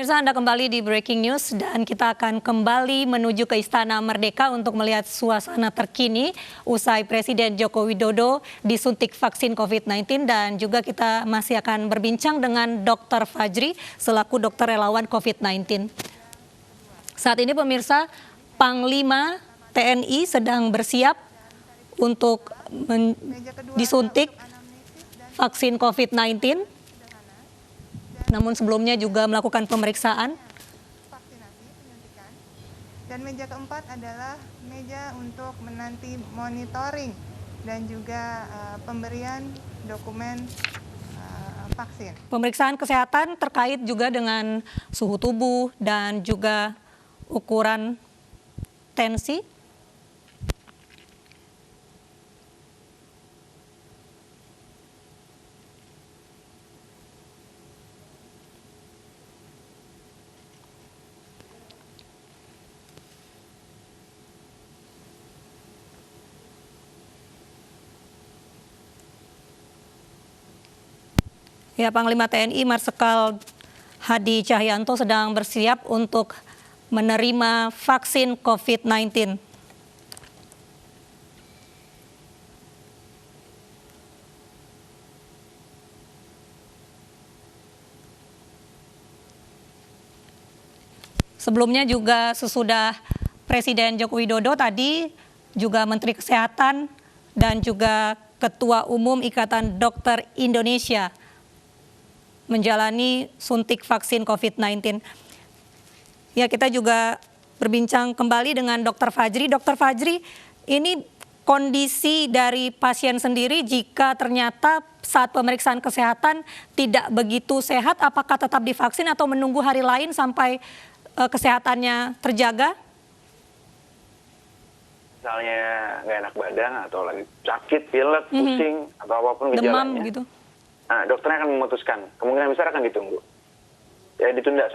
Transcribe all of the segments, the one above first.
Pemirsa, Anda kembali di Breaking News dan kita akan kembali menuju ke Istana Merdeka untuk melihat suasana terkini usai Presiden Joko Widodo disuntik vaksin COVID-19 dan juga kita masih akan berbincang dengan Dr. Fajri selaku dokter relawan COVID-19. Saat ini pemirsa, Panglima TNI sedang bersiap untuk disuntik vaksin COVID-19. Namun sebelumnya juga melakukan pemeriksaan. Dan meja keempat adalah meja untuk menanti monitoring dan juga pemberian dokumen vaksin. Pemeriksaan kesehatan terkait juga dengan suhu tubuh dan juga ukuran tensi. Ya, Panglima TNI Marsikal Hadi Cahyanto sedang bersiap untuk menerima vaksin COVID-19. Sebelumnya juga sesudah Presiden Joko Widodo tadi juga Menteri Kesehatan dan juga Ketua Umum Ikatan Dokter Indonesia menjalani suntik vaksin COVID-19. Ya, kita juga berbincang kembali dengan Dr. Fajri. Dr. Fajri, ini kondisi dari pasien sendiri jika ternyata saat pemeriksaan kesehatan tidak begitu sehat, apakah tetap divaksin atau menunggu hari lain sampai kesehatannya terjaga? Misalnya nggak enak badan atau lagi sakit, pilek, pusing, atau apapun gejalanya. Demam gitu. Nah, dokternya akan memutuskan, kemungkinan besar akan ditunggu. Ya, ditunda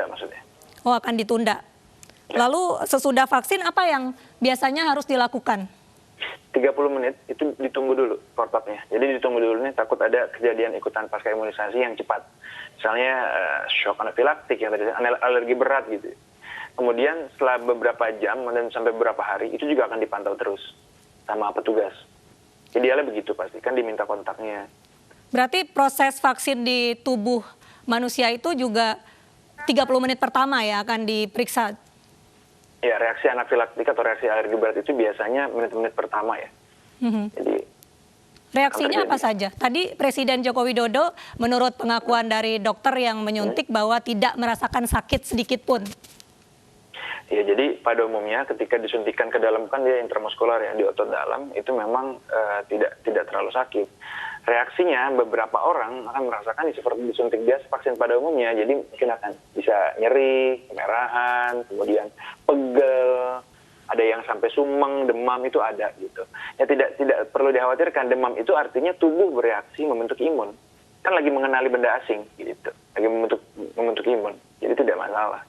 maksudnya. Oh, akan ditunda. Ya. Lalu sesudah vaksin apa yang biasanya harus dilakukan? 30 menit itu ditunggu dulu protapnya. Jadi ditunggu dulu nih, takut ada kejadian ikutan pasca imunisasi yang cepat. Misalnya shock anafilaktik, yang tadi alergi berat gitu. Kemudian setelah beberapa jam dan sampai beberapa hari, itu juga akan dipantau terus sama petugas. Idealnya begitu pasti, kan diminta kontaknya. Berarti proses vaksin di tubuh manusia itu juga 30 menit pertama ya akan diperiksa? Ya, reaksi anafilaktik atau reaksi alergi berat itu biasanya menit-menit pertama ya. Jadi reaksinya apa saja? Tadi Presiden Joko Widodo menurut pengakuan dari dokter yang menyuntik bahwa tidak merasakan sakit sedikit pun. Ya, jadi pada umumnya ketika disuntikan ke dalam kan dia intramuskular ya, di otot dalam itu memang tidak terlalu sakit. Reaksinya beberapa orang akan merasakan seperti disuntik biasa vaksin pada umumnya, jadi mungkin akan bisa nyeri, kemerahan, kemudian pegel, ada yang sampai sumeng, demam itu ada gitu. Ya tidak perlu dikhawatirkan, demam itu artinya tubuh bereaksi membentuk imun. Kan lagi mengenali benda asing gitu, lagi membentuk imun, jadi tidak masalah.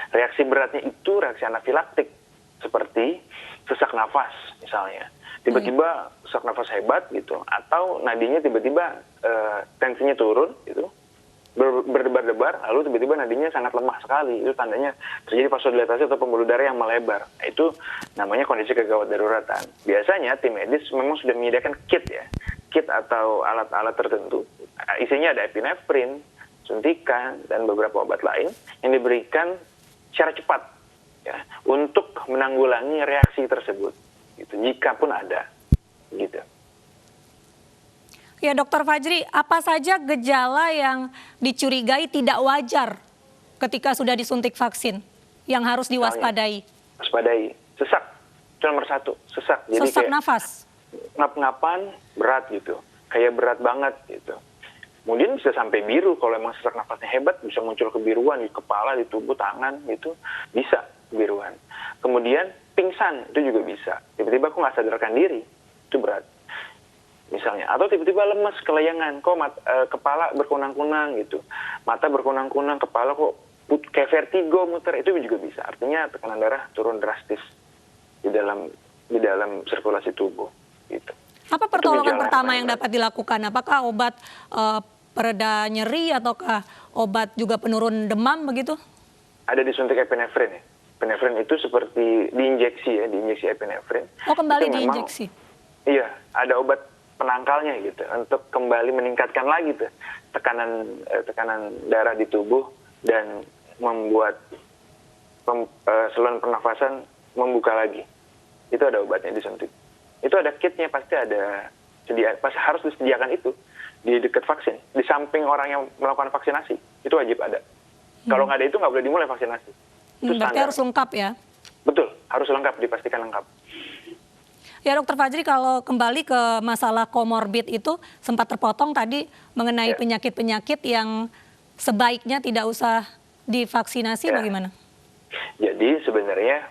Reaksi beratnya itu reaksi anafilaktik seperti sesak nafas misalnya. Tiba-tiba sesak nafas hebat gitu, atau nadinya tiba-tiba tensinya turun gitu, berdebar-debar, lalu tiba-tiba nadinya sangat lemah sekali. Itu tandanya terjadi vasodilatasi atau pembuluh darah yang melebar. Nah, itu namanya kondisi kegawat daruratan. Biasanya tim medis memang sudah menyediakan kit ya, kit atau alat-alat tertentu. Isinya ada epinefrin, suntikan, dan beberapa obat lain yang diberikan secara cepat ya, untuk menanggulangi reaksi tersebut. Gitu, jika pun ada, gitu. Ya, Dr. Fajri, apa saja gejala yang dicurigai tidak wajar ketika sudah disuntik vaksin yang harus diwaspadai? Waspadai, sesak, itu nomor satu, sesak. Jadi sesak kayak nafas? Ngap-ngapan berat gitu, kayak berat banget gitu. Kemudian bisa sampai biru, kalau emang sesak nafasnya hebat, bisa muncul kebiruan di kepala, di tubuh, tangan gitu, bisa kebiruan. Kemudian pingsan, itu juga bisa. Tiba-tiba aku nggak sadarkan diri, itu berat. Misalnya, atau tiba-tiba lemas, kelayangan, kok kepala berkunang-kunang gitu, mata berkunang-kunang, kepala kok kayak vertigo muter, itu juga bisa. Artinya tekanan darah turun drastis di dalam sirkulasi tubuh gitu. Apa pertolongan pertama yang dapat dilakukan? Apakah obat pereda nyeri ataukah obat juga penurun demam begitu? Ada disuntik epinefrin ya. Epinefrin itu seperti diinjeksi epinefrin. Oh, kembali Itu memang, diinjeksi? iya, ada obat penangkalnya gitu untuk kembali meningkatkan lagi tuh tekanan darah di tubuh dan membuat saluran pernafasan membuka lagi. Itu ada obatnya disuntik. Itu ada kitnya, pasti harus disediakan itu di dekat vaksin. Di samping orang yang melakukan vaksinasi, itu wajib ada. Kalau nggak ada itu nggak boleh dimulai vaksinasi. Itu Berarti harus lengkap ya? Betul, harus lengkap, dipastikan lengkap. Ya Dokter Fajri, kalau kembali ke masalah komorbid itu sempat terpotong tadi mengenai penyakit-penyakit yang sebaiknya tidak usah divaksinasi, bagaimana? Jadi sebenarnya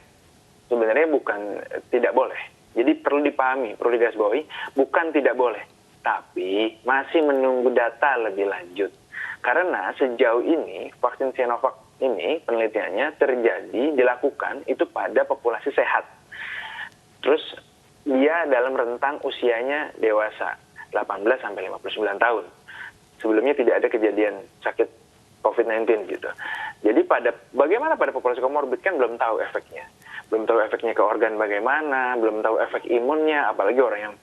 bukan tidak boleh. Jadi perlu dipahami, perlu digarisbawahi, bukan tidak boleh, tapi masih menunggu data lebih lanjut. Karena sejauh ini vaksin Sinovac ini penelitiannya dilakukan itu pada populasi sehat. Terus dia dalam rentang usianya dewasa, 18 sampai 59 tahun. Sebelumnya tidak ada kejadian sakit COVID-19 gitu. Jadi bagaimana pada populasi komorbid kan belum tahu efeknya. Belum tahu efeknya ke organ bagaimana, belum tahu efek imunnya, apalagi orang yang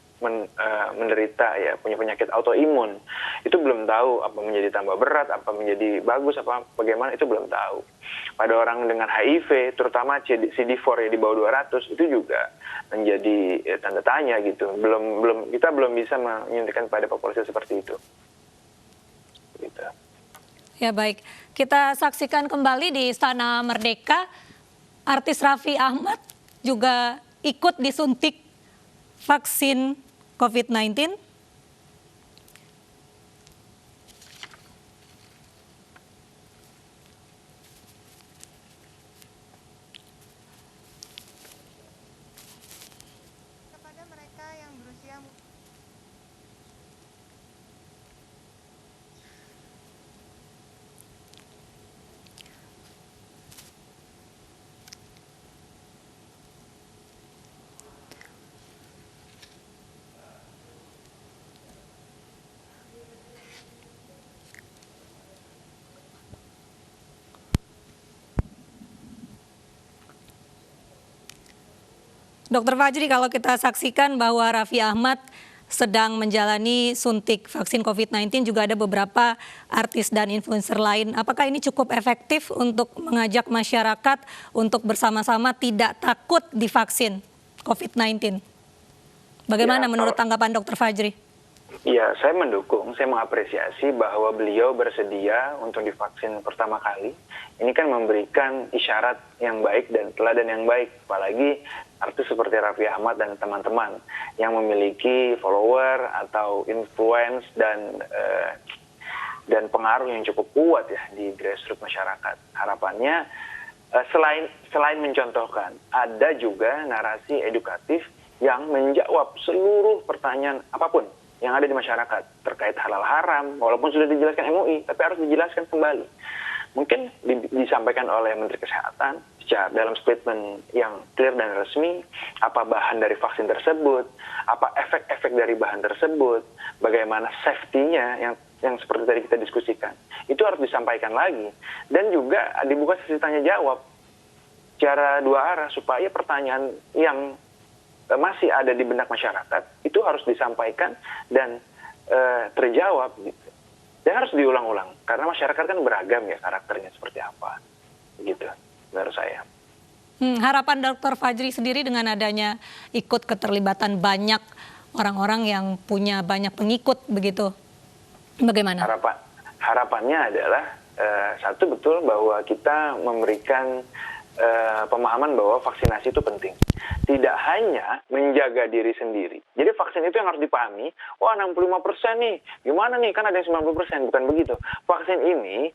menderita ya punya penyakit autoimun. Itu belum tahu apa menjadi tambah berat, apa menjadi bagus, apa bagaimana, itu belum tahu. Pada orang dengan HIV, terutama CD4 ya di bawah 200, itu juga menjadi tanda tanya gitu. Kita belum bisa menyuntikkan pada populasi seperti itu. Gitu. Ya baik, kita saksikan kembali di Istana Merdeka, artis Raffi Ahmad juga ikut disuntik vaksin COVID-19. Kepada mereka yang berusia Dokter Fajri, kalau kita saksikan bahwa Raffi Ahmad sedang menjalani suntik vaksin COVID-19, juga ada beberapa artis dan influencer lain. Apakah ini cukup efektif untuk mengajak masyarakat untuk bersama-sama tidak takut divaksin COVID-19? Bagaimana menurut tanggapan Dokter Fajri? Ya, saya mendukung, saya mengapresiasi bahwa beliau bersedia untuk divaksin pertama kali. Ini kan memberikan isyarat yang baik dan teladan yang baik, apalagi artis seperti Raffi Ahmad dan teman-teman yang memiliki follower atau influence dan pengaruh yang cukup kuat ya di grassroots masyarakat. Harapannya selain mencontohkan, ada juga narasi edukatif yang menjawab seluruh pertanyaan apapun yang ada di masyarakat terkait halal haram, walaupun sudah dijelaskan MUI, tapi harus dijelaskan kembali. Mungkin disampaikan oleh Menteri Kesehatan secara dalam statement yang clear dan resmi, apa bahan dari vaksin tersebut, apa efek-efek dari bahan tersebut, bagaimana safety-nya yang seperti tadi kita diskusikan. Itu harus disampaikan lagi. Dan juga dibuka sesi tanya jawab secara dua arah supaya pertanyaan yang masih ada di benak masyarakat itu harus disampaikan dan terjawab gitu. Dan harus diulang-ulang karena masyarakat kan beragam ya karakternya seperti apa gitu menurut saya. Harapan Dr. Fajri sendiri dengan adanya ikut keterlibatan banyak orang-orang yang punya banyak pengikut begitu, bagaimana? Harapannya adalah satu, betul bahwa kita memberikan pemahaman bahwa vaksinasi itu penting. Tidak hanya menjaga diri sendiri. Jadi vaksin itu yang harus dipahami, wah 65% nih, gimana nih, kan ada yang 90%, bukan begitu. Vaksin ini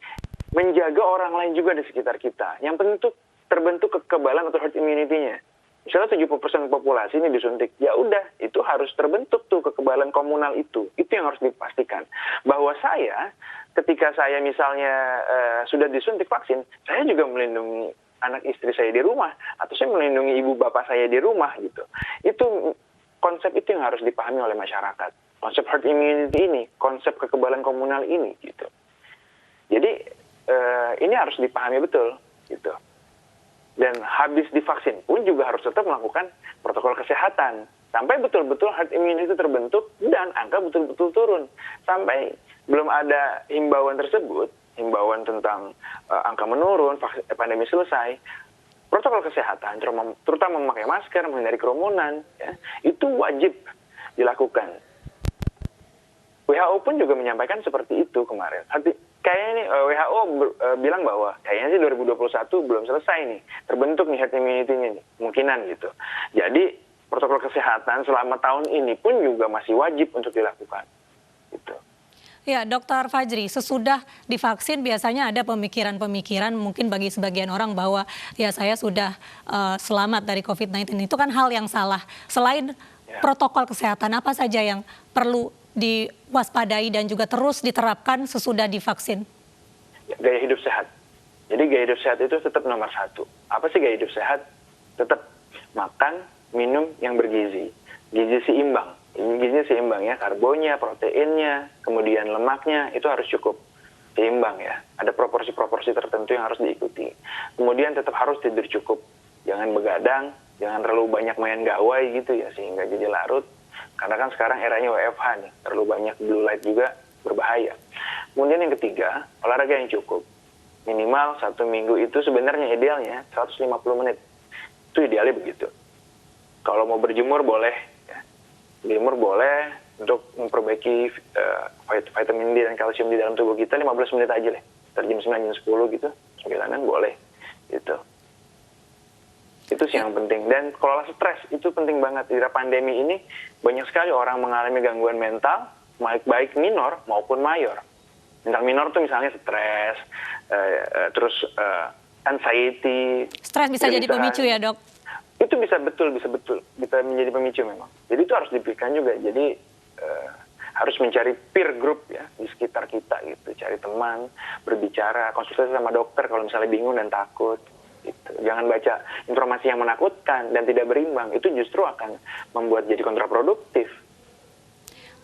menjaga orang lain juga di sekitar kita, yang terbentuk kekebalan atau herd immunity-nya. Misalnya 70% populasi ini disuntik, ya udah, itu harus terbentuk tuh kekebalan komunal itu. Itu yang harus dipastikan. Bahwa ketika saya misalnya sudah disuntik vaksin, saya juga melindungi anak istri saya di rumah, atau saya melindungi ibu bapak saya di rumah gitu. Itu konsep itu yang harus dipahami oleh masyarakat. Konsep herd immunity ini, konsep kekebalan komunal ini gitu. Jadi ini harus dipahami betul, gitu. Dan habis divaksin pun juga harus tetap melakukan protokol kesehatan sampai betul-betul herd immunity itu terbentuk dan angka betul-betul turun. Sampai belum ada himbauan tersebut, himbauan tentang angka menurun, pandemi selesai, protokol kesehatan, terutama memakai masker, menghindari kerumunan, ya, itu wajib dilakukan. WHO pun juga menyampaikan seperti itu kemarin. Kayaknya nih WHO bilang bahwa kayaknya sih 2021 belum selesai nih, terbentuk nih herd immunity-nya nih, kemungkinan gitu. Jadi protokol kesehatan selama tahun ini pun juga masih wajib untuk dilakukan. Gitu. Ya, Dr. Fajri, sesudah divaksin biasanya ada pemikiran-pemikiran mungkin bagi sebagian orang bahwa ya saya sudah selamat dari COVID-19. Itu kan hal yang salah. Selain protokol kesehatan, apa saja yang perlu diwaspadai dan juga terus diterapkan sesudah divaksin? Gaya hidup sehat. Jadi gaya hidup sehat itu tetap nomor 1. Apa sih gaya hidup sehat? Tetap makan, minum yang bergizi. Gizi seimbang. Gizinya seimbang ya, karbonnya, proteinnya, kemudian lemaknya itu harus cukup seimbang ya. Ada proporsi-proporsi tertentu yang harus diikuti. Kemudian tetap harus tidur cukup. Jangan begadang, jangan terlalu banyak main gawai gitu ya sehingga jadi larut. Karena kan sekarang eranya WFH nih, terlalu banyak blue light juga berbahaya. Kemudian yang ketiga, olahraga yang cukup. Minimal 1 minggu itu sebenarnya idealnya 150 menit. Itu idealnya begitu. Kalau mau berjemur boleh, ya. Berjemur boleh untuk memperbaiki vitamin D dan kalsium di dalam tubuh kita 15 menit aja lah. Dari jam 9, jam 10 gitu, 9-an boleh. Gitu. Itu sih yang penting. Dan kelola stres itu penting banget. Di era pandemi ini banyak sekali orang mengalami gangguan mental, baik minor maupun mayor. Mental minor tuh misalnya stres, terus anxiety. Stres bisa jadi pemicu ya, Dok? Itu bisa menjadi pemicu memang. Jadi itu harus dipikirkan juga. Jadi harus mencari peer group ya di sekitar kita gitu, cari teman, berbicara, konsultasi sama dokter kalau misalnya bingung dan takut. Gitu. Jangan baca informasi yang menakutkan dan tidak berimbang, itu justru akan membuat jadi kontraproduktif.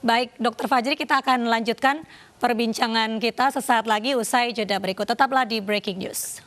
Baik, Dr. Fajri, kita akan lanjutkan perbincangan kita sesaat lagi usai jeda berikut. Tetaplah di Breaking News.